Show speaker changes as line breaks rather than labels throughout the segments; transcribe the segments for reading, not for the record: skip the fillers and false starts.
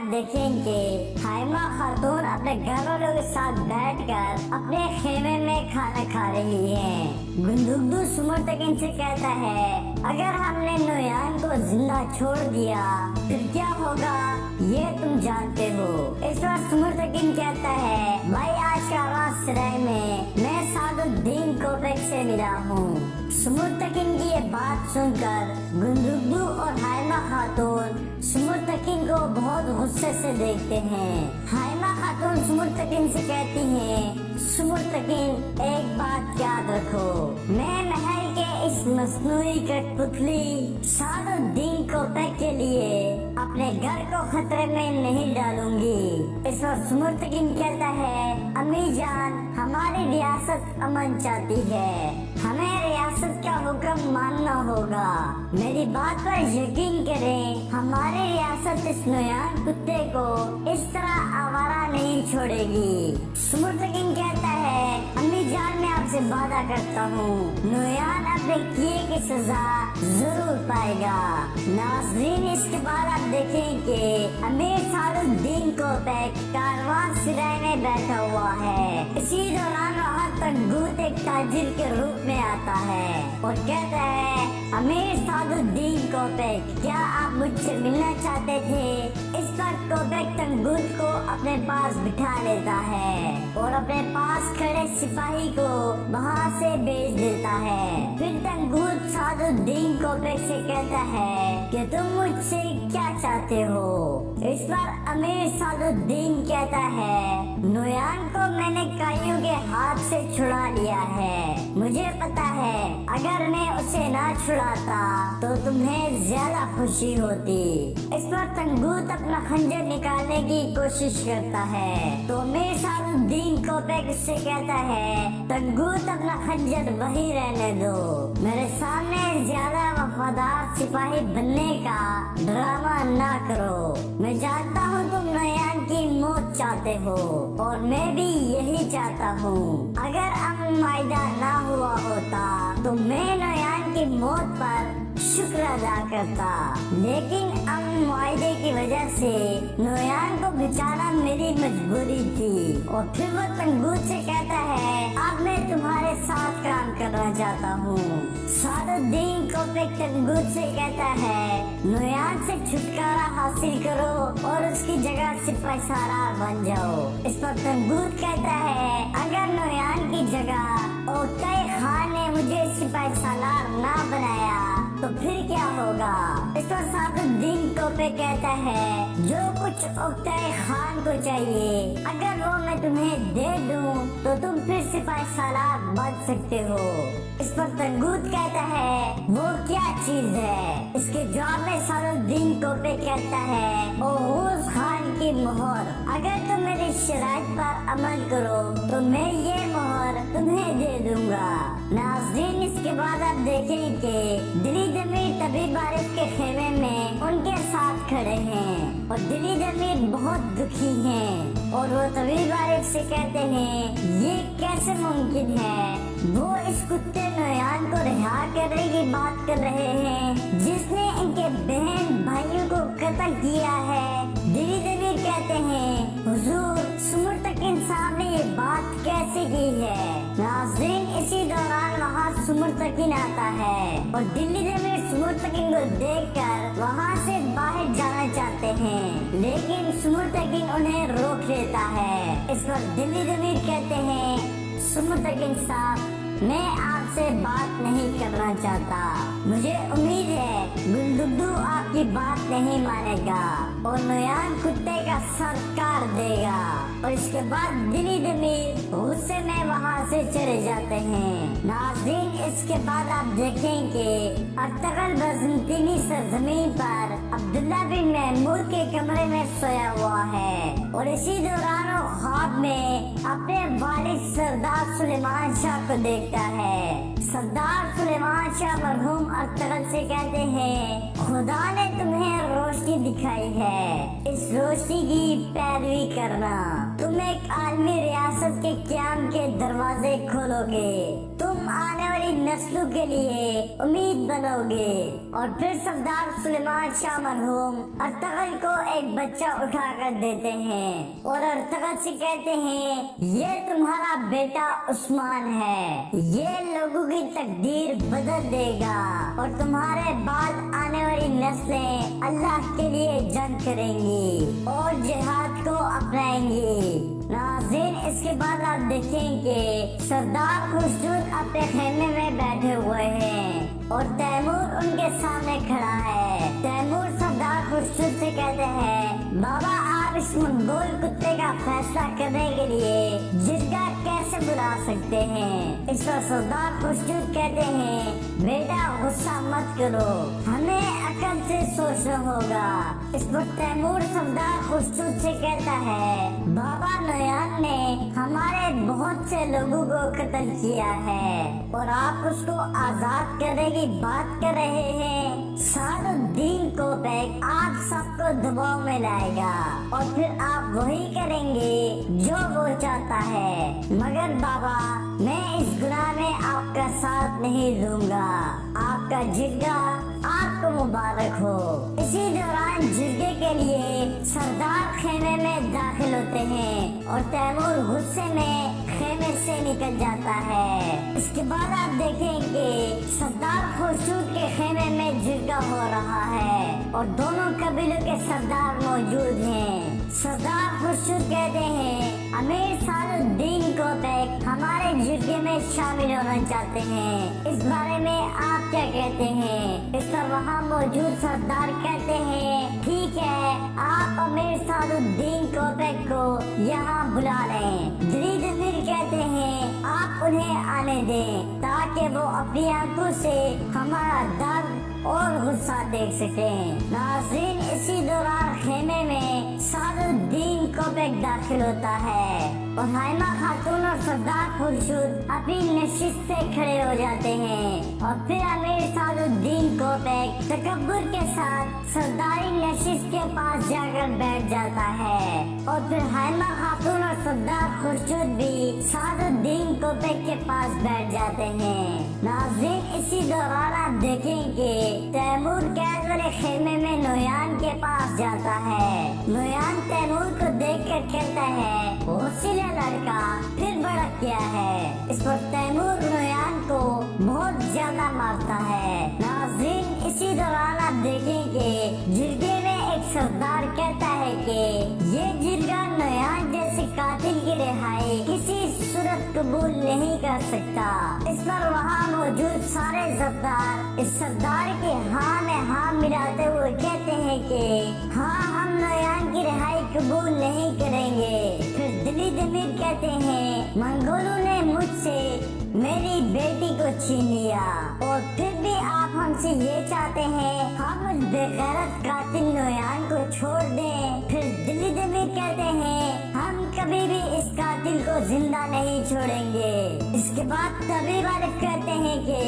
देखें कि हाइमा खातून अपने घर वालों के साथ बैठकर अपने खेमे में खाना खा रही है। गुंदुगदू सुमरतकिन से कहता है, अगर हमने नोयान को जिंदा छोड़ दिया फिर क्या होगा ये तुम जानते हो। इस बार सुमरतकिन कहता है, भाई आज का रात सराय में मैं सादुद्दीन कोपेक से मिला हूँ। सुमरतकिन की ये बात सुनकर गुंदुगदू और हाइमा खातून सुमरतकिन को बहुत गुस्से से देखते हैं। हाइमा खातून सुमरतकिन से कहती हैं, सुमरतकिन एक बात याद रखो, मैं महल के इस मसनूई कठपुतली सादुद्दीन कोपेक के लिए अपने घर को खतरे में नहीं डालूंगी। इस पर सुमरतकिन कहता है, अम्मी जान हमारी रियासत अमन चाहती है, हमें रियासत का हुक्म मानना होगा। मेरी बात पर यकीन करें, हमारी रियासत इस नोयान कुत्ते को इस तरह आवारा नहीं छोड़ेगी। सुमरतकिन कहता है, अम्मी जान मैं आपसे वादा करता हूँ नोयान अपने किए की सजा जरूर पाएगा। नाज़रीन इसके बाद आप देखें कि अमीर सादुद्दीन कोपेक कारवान सिराय में बैठा हुआ है। इसी दौरान वहाँ तंगूत एक ताजिर के रूप में आता है और कहता है, अमीर सादुद्दीन कोपेक क्या आप मुझसे मिलना चाहते थे। इस पर कोपेक तंगूत को अपने पास बिठा लेता है और अपने पास खड़े सिपाही को वहाँ से भेज देता है। फिर तंगूत सादुद्दीन कोपेक से कहता है कि तुम मुझसे क्या चाहते हो। इस पर अमीर सादुद्दीन कहता है, नोयान को मैंने काइयों के हाथ से छुड़ा लिया है। मुझे पता है अगर मैं उसे ना छुड़ाता तो तुम्हें ज्यादा खुशी होती। इस पर तंगूत अपना खंजर निकालने की कोशिश करता है तो अमीर सादुद्दीन कोपेक से कहता है, तंगूत अपना खंजर वही रहने दो, मेरे सामने ज्यादा वफादार सिपाही बनने का ड्रामा ना करो। मैं जानता हूँ तुम नोयान की मौत चाहते हो और मैं भी यही चाहता हूँ। अगर अमन मायदा ना हुआ होता तो मैं नोयान की मौत पर शुक्र अदा करता, लेकिन अमन मुआहदे की वजह से नोयान को बचाना मेरी मजबूरी थी। और फिर वो तंगूत से कहता है, अब मैं तुम्हारे साथ काम करना चाहता हूँ। सादुद्दीन कोपेक तंगूत से कहता है, नोयान से छुटकारा हासिल करो और उसकी जगह सिपाही सालार बन जाओ। इस पर तंगूत कहता है, अगर नोयान की जगह ओक्ताई खान ने मुझे सिपाही सालार ना बनाया तो फिर क्या होगा। इस पर सादुद्दीन कोपेक कहता है, जो कुछ ओक्ताई खान को चाहिए अगर वो मैं तुम्हें दे दूं तो तुम फिर सिपाही सालार बन सकते हो। इस पर तंगूत कहता है, वो क्या चीज है। इसके जवाब में सादुद्दीन कोपेक कहता है, ओहूज खान की मोहर, अगर तुम मेरी शराइत पर अमल करो तो मैं ये मोहर तुम्हें दे दूंगा। नाज़रीन इसके बाद आप देखें कि दिली जमीर तभी बारिश के खेमे में उनके साथ खड़े हैं और दिली जमीर बहुत दुखी हैं और वो तभी बारिश से कहते हैं, ये कैसे मुमकिन है। वो इस कुत्ते नोयान को रिहा करने की बात कर रहे हैं जिसने इनके बहन भाइयों को कत्ल किया है। दिली जमीर कहते हैं, हुजूर सुमरतकिन साहब ने ये बात कैसे की है। नाज़रीन इसी दौरान वहाँ सुमरतकिन आता है और दिल्ली जमीर सुमरतकिन को देखकर वहाँ से बाहर जाना चाहते हैं, लेकिन सुमरतकिन उन्हें रोक लेता है। इस पर दिल्ली जमीर कहते हैं, सुमरतकिन साहब मैं आपसे बात नहीं करना चाहता, मुझे उम्मीद है गुंदुगदू आपकी बात नहीं मानेगा और नोयान कुत्ते का सर काट देगा। और इसके बाद दिली जमीर गुस्से में वहाँ से चले जाते हैं। नाज़रीन इसके बाद आप देखें कि अर्तगल बज़ंतीनी सरजमीन पर अब्दुल्ला बिन महमूद के कमरे में सोया हुआ है और इसी दौरान वो ख्वाब में अपने वालिद सरदार सुलेमान शाह को देखता है। सरदार सुलेमान शाह मरहूम अर्तगल से कहते हैं, खुदा ने तुम्हें रोशनी दिखाई है, इस रोशनी की पैरवी करना, तुम एक आलमी रियासत के क़याम के दरवाजे खोलोगे, तुम तुम आने वाली नस्लों के लिए उम्मीद बनोगे। और फिर सरदार सुलेमान शाह मरहूम अर्तगल को एक बच्चा उठा कर देते हैं और अर्तगल से कहते हैं ये तुम्हारा बेटा उस्मान है, ये लोगों की तकदीर बदल देगा और तुम्हारे बाद आने वाली नस्लें अल्लाह के लिए जंग करेंगी और जिहाद को अपनाएंगी। नाज़रीन, इसके बाद आप देखेंगे सरदार खुर्शीद अपने खेमे में बैठे हुए हैं और तैमूर उनके सामने खड़ा है। तैमूर सरदार खुर्शीद से कहते हैं बाबा आप इस मंगोल कुत्ते का फैसला करने के लिए जिरगा कैसे बुला सकते हैं। इस पर सरदार खुर्शीद कहते हैं बेटा गुस्सा मत करो, हमें अकल से सोचना होगा। इस पर तैमूर सरदार खुर्शीद से कहता है बाबा नयान ने हमारे बहुत से लोगों को कत्ल किया है और आप उसको आजाद करने की बात कर रहे हैं। सादुद्दीन कोपैक आप सबको दबाव में लाएगा और फिर आप वही करेंगे जो वो चाहता है। मगर बाबा मैं इस गुनाह में आपका साथ नहीं दूंगा, आपका जिरगा आपको मुबारक हो। इसी दौरान जिरगे के लिए सरदार खेमे में दाखिल होते हैं और तैमूर गुस्से में खेमे से निकल जाता है। इसके बाद आप देखेंगे सरदार खुर्शीद के खेमे में जिरगा हो रहा है और दोनों कबीलों के सरदार मौजूद हैं। सरदार खुर्शीद कहते हैं अमीर सादुद्दीन कोपैक हमारे जिरगे में शामिल होना चाहते हैं, इस बारे में आप क्या कहते हैं। इस पर वहाँ मौजूद सरदार कहते हैं ठीक है, आप अमीर सादुद्दीन कोपैक को यहाँ बुला लें। दलील अमीर कहते हैं आप उन्हें आने दें ताकि वो अपनी आंखों से हमारा दर्द और गुस्सा देख सकें। नाज़रीन, इसी दौरान खेमे में सादुद्दीन कोपैक दाखिल होता है और हाइमा खातून और सरदार खुर्शीद अपनी नशिस्त से खड़े हो जाते हैं और फिर अमीर सादुद्दीन कोपैक तकब्बुर के साथ सरदारी नशिस्त के पास जाकर बैठ जाता है और फिर हाइमा खातून और सरदार खुर्शीद भी सादुद्दीन कोपैक के पास बैठ जाते हैं। नाज़रीन, इसी दौरान आप देखेंगे तैमूर कैद वाले खेमे में नोयान के पास जाता है। नोयान तैमूर को देखकर कहता है होशिला लड़का फिर भड़क गया है। इस पर तैमूर नोयान को बहुत ज्यादा मारता है। नाज़रीन, इसी दौरान आप देखेंगे जिरगे में एक सरदार कहता है कि ये जिरगा नोयान जैसे कातिल की रिहाई किसी सूरत कबूल नहीं कर सकता। इस पर वहाँ मौजूद सारे सरदार इस सरदार के हाँ में हाँ मिलाते हुए कहते हैं कि हाँ हम नोयान की रिहाई कबूल नहीं करेंगे। फिर दलील अमीर कहते हैं मंगोलों ने मुझसे मेरी बेटी को छीन लिया और फिर भी आप हमसे ये चाहते हैं हम उस बेगैरत कातिल नोयान को छोड़ दें। फिर दलील अमीर कहते हैं हम कभी भी इस कातिल को जिंदा नहीं छोड़ेंगे। इसके बाद तबीब आरिफ कहते हैं कि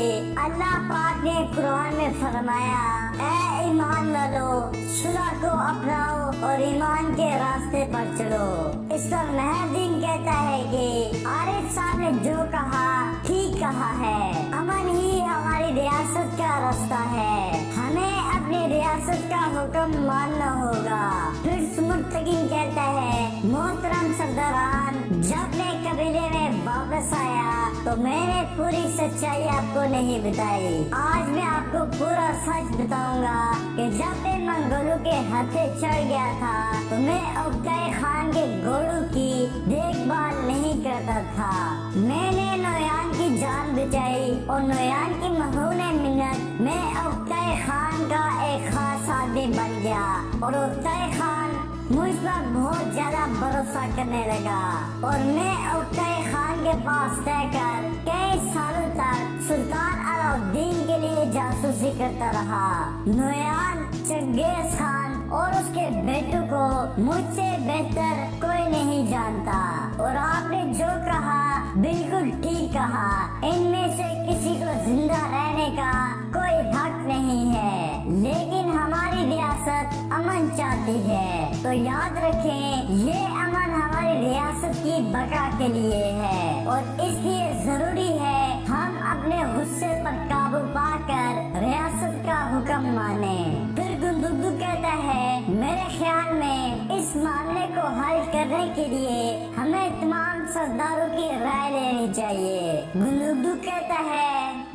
अल्लाह पाक ने कुरान में फरमाया ऐ ईमान वालों सुलह को अपनाओ और ईमान के रास्ते पर चलो। इस पर मेहरदीन कहता है कि आरिफ साहब ने जो कहा ठीक कहा है, अमन ही हमारी रियासत का रास्ता है, हमें अपनी रियासत का हुक्म मानना होगा। फिर सुमुर्तकीन कहता है मोहतरम सरदारान जब मैं कबीले में वापस आया तो मैंने पूरी सच्चाई आपको नहीं बताई। आज मैं आपको पूरा सच बताऊंगा कि जब मैं मंगोलों के हाथे चढ़ गया था तो मैं उबकाई खान के घोड़ों की देखभाल नहीं करता था। मैंने नोयान की जान बचाई और नोयान की मखूने मिन्नत मैं उबकाई खान का एक खास आदमी बन गया और उबकाई खान मुझ पर बहुत ज्यादा भरोसा करने लगा और मैं उबकाई खान के पास रहकर कई सालों तक सुल्तान अलाउद्दीन के लिए जासूसी करता रहा। नोयान, चंगेज खान और उसके बेटों को मुझसे बेहतर कोई नहीं जानता और आपने जो कहा बिल्कुल ठीक कहा, इनमें से किसी को जिंदा रहने का कोई हक नहीं है, लेकिन हमारी रियासत अमन चाहती है। तो याद रखें, ये अमन हमारी रियासत की बका के लिए है और इसलिए जरूरी है हम अपने गुस्से पर काबू पाकर रियासत का हुक्म माने। फिर गुंदुगदू कहता है, मेरे ख्याल में इस मामले को हल करने के लिए हमें तमाम सरदारों की राय लेनी चाहिए। गुंदुगदू कहता है,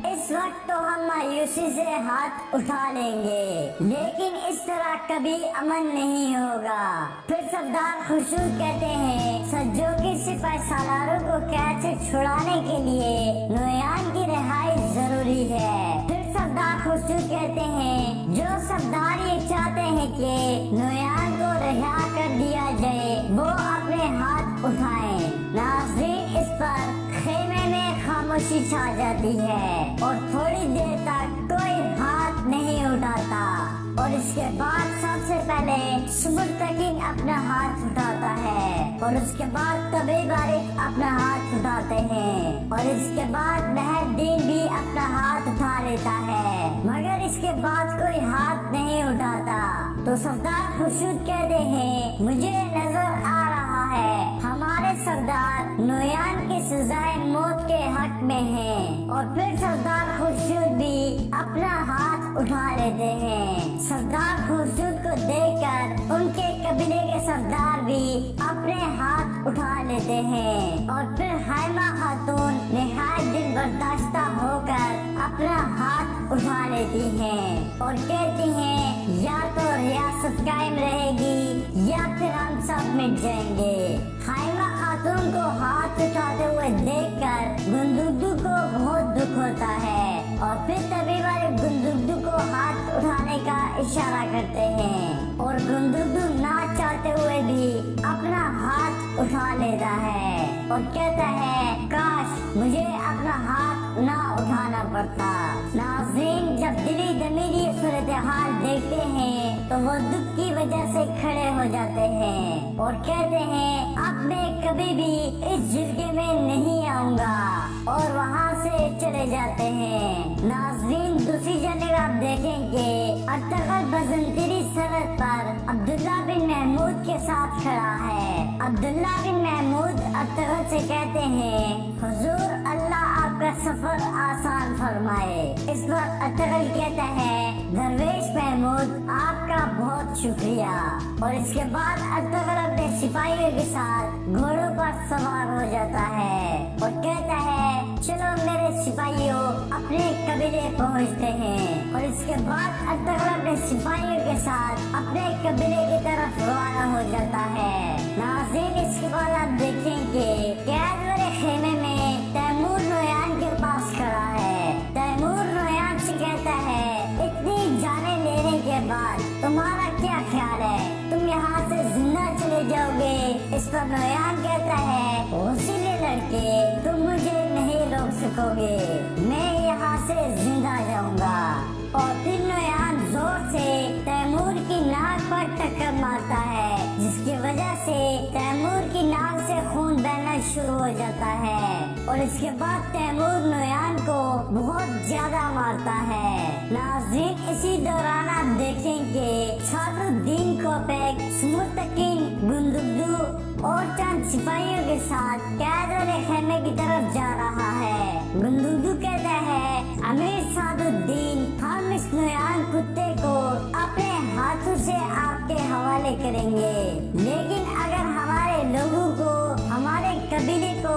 इस वक्त तो हम मायूसी से हाथ उठा लेंगे, लेकिन इस तरह कभी अमन नहीं होगा। फिर सरदार खुर्शीद कहते हैं, सज्जों की सिपाही सालारों को कैद से छुड़ाने के लिए नोयान की रिहाई जरूरी है। फिर सरदार खुर्शीद कहते हैं, जो सरदार ये चाहते हैं कि नोयान को रिहा कर दिया जाए, वो अपने हाथ उठाएं। नाज़रीन, इस पर खेमे में खामोशी छा जाती है और थोड़ी देर तक कोई हाथ नहीं उठाता और इसके बाद सबसे पहले सुमुर्तकीन अपना हाथ उठाता है और उसके बाद तबी बारिक अपना हाथ उठाते हैं और इसके बाद मेहरदीन भी अपना हाथ उठा लेता है, मगर इसके बाद कोई हाथ नहीं उठाता। तो सरदार खुर्शीद कहते हैं, मुझे नजर आ रहा है हमारे सरदार नोयान की सजाए मौत के हक में हैं। और फिर सरदार खुर्शीद भी अपना हाथ उठा लेते हैं। सरदार खुर्शीद को देखकर उनके कबीले के सरदार भी अपने हाथ उठा लेते हैं और फिर हाइमा खातून निहायत दिल बर्दाश्ता होकर अपना हाथ उठा लेती हैं और कहती हैं, या तो रियासत कायम रहेगी या फिर हम सब मिट जाएंगे। हाइमा खातून को हाथ उठाते हुए देखकर गुंदुगदू को बहुत दुख होता है और फिर तभी वाले गुंदुगदू को हाथ उठाने का इशारा करते हैं और गुंदुगदू ना चाहते हुए भी अपना हाथ उठा लेता है और कहता है, काश मुझे अपना हाथ ना उठाना पड़ता। नाज़रीन, जब दिली दमीरी सूरत हाल देखते हैं तो वो दुख की वजह से खड़े हो जाते हैं और कहते हैं, अब मैं कभी भी इस जिरगे में नहीं आऊंगा और वहाँ से चले जाते हैं। नाज़रीन, दूसरी जगह आप देखेंगे अर्तगल बजंतरी सरहद पर अब्दुल्ला बिन महमूद के साथ खड़ा है। अब्दुल्ला बिन महमूद अर्तगल से कहते हैं, हुजूर अल्लाह आपका सफर आसान फरमाए। इस पर अर्तगल कहता है, दरवेश महमूद आपका बहुत शुक्रिया। और इसके बाद अर्तगल अपने सिपाहियों के साथ घोड़ों पर सवार हो जाता है और कहता है, चलो मेरे सिपाहियों अपने कबीले पहुंचते हैं। और इसके बाद अर्तगल अपने सिपाहियों के साथ अपने कबीले की तरफ रवाना हो जाता है। नाज़रीन, इसके बाद आप देखेंगे कैद वाले खेमे में तैमूर नोयान के पास खड़ा है। तैमूर नोयान से कहता है, इतनी जाने लेने के बाद तुम्हारा क्या ख्याल है, तुम यहाँ से जिंदा चले जाओगे? इस पर नोयान कहता है, होशिले लड़के, तुम मुझे नहीं रोक सकोगे, मैं यहाँ से जिंदा जाऊंगा। और फिर नोयान जोर से तैमूर की नाक पर टक्कर मारता है, जिसकी वजह से तैमूर की नाक से खून बहना शुरू हो जाता है और इसके बाद तैमूर नोयान को बहुत ज्यादा मारता है। नाज़रीन, इसी दौरान आप देखेंगे छातुद्दीन कोपेक, सुमुर्तकीन, गुंदुगदू और चंद सिपाहियों के साथ कैद वाले खेमे की तरफ जा रहा है। गुंदुगदू कहता है, अमीर सादुद्दीन, हम इस नोयान कुत्ते को अपने हाथों से आपके हवाले करेंगे, लेकिन अगर हमारे लोगों को, हमारे कबीले को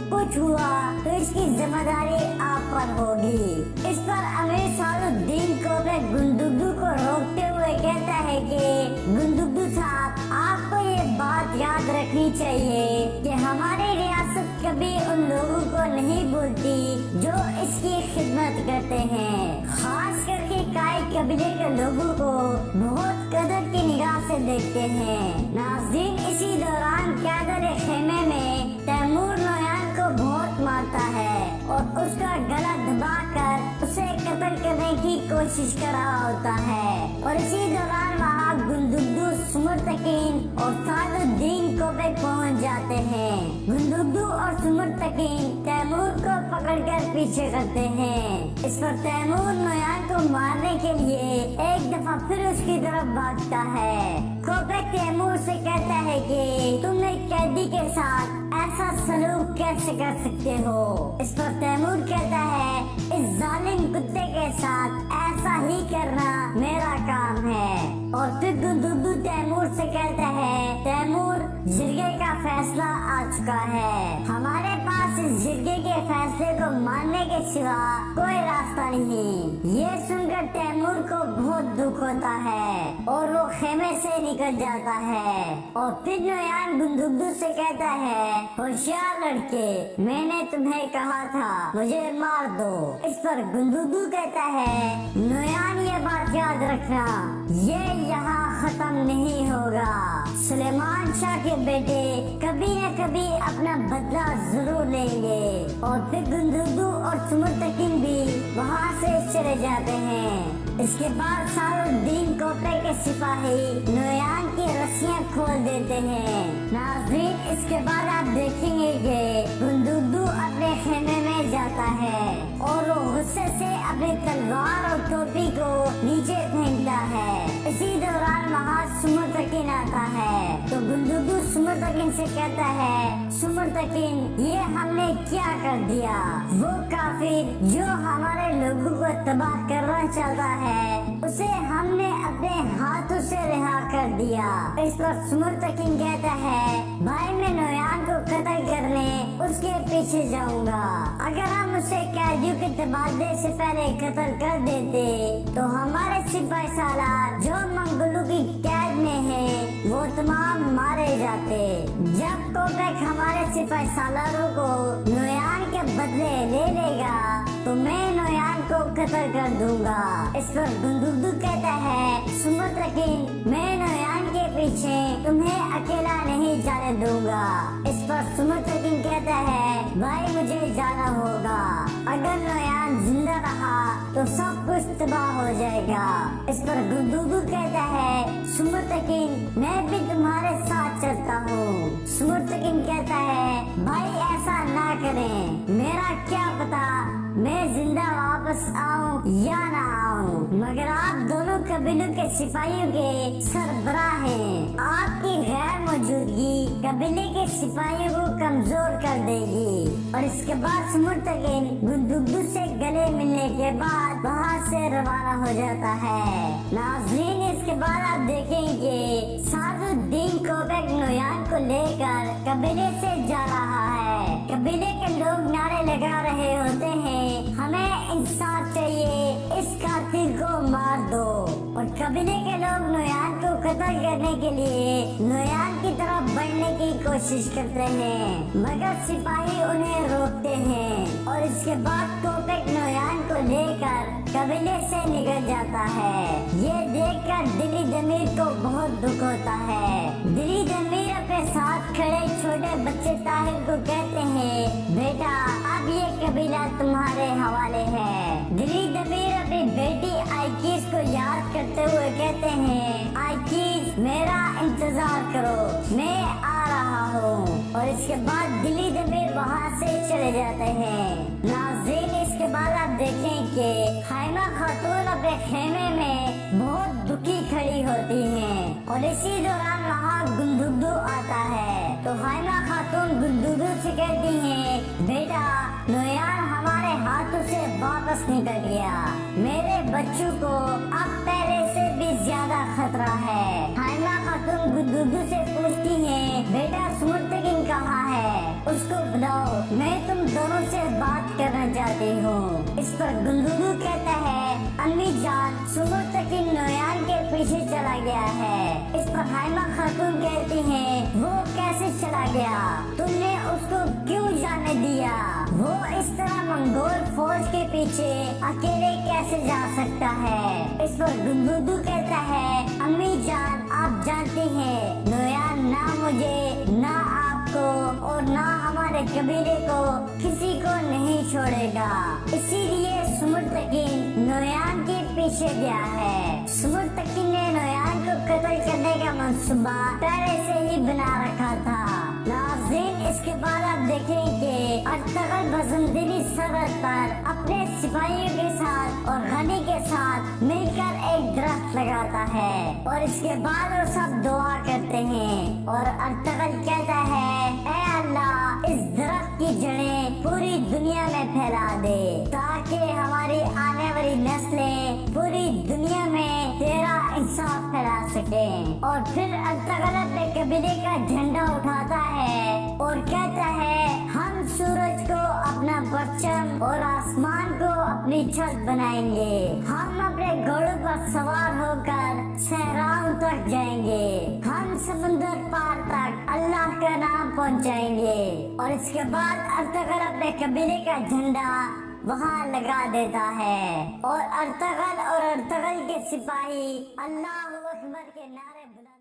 कुछ हुआ तो इसकी जिम्मेदारी आप पर होगी। इस पर अमीर सादुद्दीन को अपने गुंदुगदू को रोकते हुए कहता है कि गुंदुगदू साहब, आपको ये बात याद रखनी चाहिए कि हमारी रियासत कभी उन लोगों को नहीं भूलती जो इसकी खिदमत करते हैं। खास करके काई कबीले के लोगों को बहुत कदर की निगाह से देखते हैं। नाज़रीन, इसी दौरान कैदर खेमे में तैमूर नोयान को बहुत मारता है और उसका गला दबाकर उसे कत्ल करने की कोशिश कर रहा होता है। और इसी दौरान वहाँ गुंदुगदू, सुमुर्तकीन और सादुद्दीन कोपेक पहुँच जाते हैं। गुंदुगदू और सुमरतकीन तैमूर को पकड़कर पीछे करते हैं। इस पर तैमूर नोयान को मारने के लिए एक दफा फिर उसकी तरफ भागता है। कोपेक तैमूर से कहता है कि तुम एक कैदी के साथ ऐसा सलूक कैसे कर सकते हो। इस पर तैमूर कहता है इस जालिम कुत्ते के साथ ऐसा ही करना मेरा काम है। और फिर गुंदुदू तैमूर से कहता है तैमूर जिरगे का फैसला आ चुका है, हमारे पास इस जिरगे के फैसले को मानने के सिवा कोई रास्ता नहीं। ये सुनकर तैमूर को बहुत दुख होता है और वो खेमे से निकल जाता है। और फिर नोयान गुंदुदू से कहता है होशियार लड़के, मैंने तुम्हें कहा था मुझे मार दो। इस पर गुंदुदू कहता है नोयान ये बात याद रखना, ये यहाँ खत्म नहीं होगा। सुलेमान शाह के बेटे कभी न कभी अपना बदला जरूर लेंगे। और फिर गुंदुदू और सुमरतकीन भी वहाँ से चले जाते हैं। इसके बाद सारुद्दीन कोपरे के सिपाही नोयान की रस्सियाँ खोल देते हैं। नाज़रीन, इसके बाद आप देखेंगे कि गुंदुदू अपने खेमे में जाता है और वो गुस्से से अपनी तलवार और टोपी को नीचे फेंकता है। इसी दौरान वहाँ सुमरतकीन आता है तो गुंदुदू सुमरतकीन से कहता है सुमरतकीन, ये हमने क्या कर दिया। वो काफिर जो हमारे लोगों को तबाह करना चाहता है उसे हमने अपने हाथों से रिहा कर दिया। इस पर सुमरतकीन कहता है भाई मैं नोयान को कत्ल करने उसके पीछे जाऊंगा। अगर हम उसे कैदियों के तबादले से पहले कत्ल कर देते तो हमारे सिपाही सालार जो मंगोलों की कैद में है वो तमाम मारे जाते। जब कोपेक हमारे सिपाही सालारों को नोयान के बदले ले लेगा तो मैं नोयान को कत्ल कर दूंगा। इस पर गुंदुदू कहता है सुमरतकीन, मैं नोयान के पीछे तुम्हें अकेला नहीं जाने दूंगा। इस पर सुमरतकीन कहता है भाई मुझे जाना होगा, अगर नोयान जिंदा रहा तो सब कुछ तबाह हो जाएगा। इस पर गुंदुदू कहता है सुमरतकीन, मैं भी तुम्हारे साथ चलता हूँ। सुमरतकीन कहता है भाई ऐसा ना करें, मेरा क्या पता मैं जिंदा वापस आऊं या ना आऊं, मगर आप दोनों कबीलों के सिपाहियों के सरबराह हैं। आपकी गैर मौजूदगी कबीले के सिपाहियों को कमजोर कर देगी। और इसके बाद सुमरतकीन गुंदुदू से गले मिलने के बाद वहाँ से रवाना हो जाता है। नाज़रीन, इसके बाद आप देखेंगे सारुद्दीन कोपेक नोयान को लेकर कबीले से जा रहा है। कबीले के लोग नारे लगा रहे होते हैं हमें इंसाफ चाहिए, इस कातिल को मार दो। और कबीले के लोग नोयान को कत्ल करने के लिए नोयान की तरफ बढ़ने की कोशिश करते हैं मगर सिपाही उन्हें रोकते हैं। और इसके बाद कोपेक नोयान को लेकर कबीले से निकल जाता है। ये देखकर दिली दमीर को बहुत दुख होता है। दिली दमीर अपने साथ खड़े छोटे बच्चे ताहिर को कहते हैं बेटा अब ये कबीला तुम्हारे हवाले है। दिली दमीर अपनी बेटी आइकीस को याद करते हुए कहते हैं आइकीस मेरा इंतजार करो, मैं आ रहा हूँ। और इसके बाद दिली दमीर वहाँ से चले जाते हैं। नाज़रीन, इसके बाद आप देखें कि हाइमा खातून अपने खेमे में बहुत दुखी खड़ी होती हैं। और इसी दौरान वहाँ गुंदुदू आता है तो हाइमा खातून गुंदुदू से कहती हैं बेटा नोयान हमारे हाथों से वापस निकल गया, मेरे बच्चों को अब पहले से भी ज्यादा खतरा है। हाइमा खातून गुंदुदू से पूछती हैं बेटा सुमरतकीन कहाँ है, उसको बुलाओ, मैं तुम दोनों से बात करना चाहती हूँ। इस पर गुंदुदू कहता है अम्मी जान सुमरतकीन नोयान के पीछे चला गया है। इस पर हाइमा खातून कहती हैं वो कैसे चला गया, तुमने उसको क्यों जाने दिया, वो इस तरह मंगोल फौज के पीछे अकेले कैसे जा सकता है। इस पर गुंदुदू कहता है अम्मी जान आप जानती हैं नोयान ना मुझे ना आपको और ना हमारे कबीले को किसी को नहीं छोड़ेगा, इसीलिए सुमरतकीन नोयान के पीछे गया है। सुमरतकीन ने नोयान को कत्ल करने का मंसूबा पहले से ही बना रखा था। नाज़रीन, इसके बाद आप देखें कि अर्तगल बसंतरी सरहद पर अपने सिपाहियों के साथ और गनी के साथ मिलकर एक दरख्त लगाता है और इसके बाद वो सब दुआ करते हैं और अर्तगल कहता है, ऐ अल्लाह इस दरख्त की जड़ें पूरी दुनिया में फैला दे ताकि हमारी आने वाली नस्लें पूरी दुनिया में तेरा इंसाफ फैला सके। और फिर अर्तगल अपने कबीले का झंडा उठाता है और कहता है, हम सूरज को अपना परचम और आसमान को अपनी छत बनाएंगे। हम अपने घोड़ों पर सवार होकर सहराओं तक जाएंगे। हम समुद्र पार तक अल्लाह का नाम पहुंचाएंगे। और इसके बाद अर्तगल अपने कबीले का झंडा वहाँ लगा देता है और अर्तगल के सिपाही अल्लाह अकबर के नारे बुला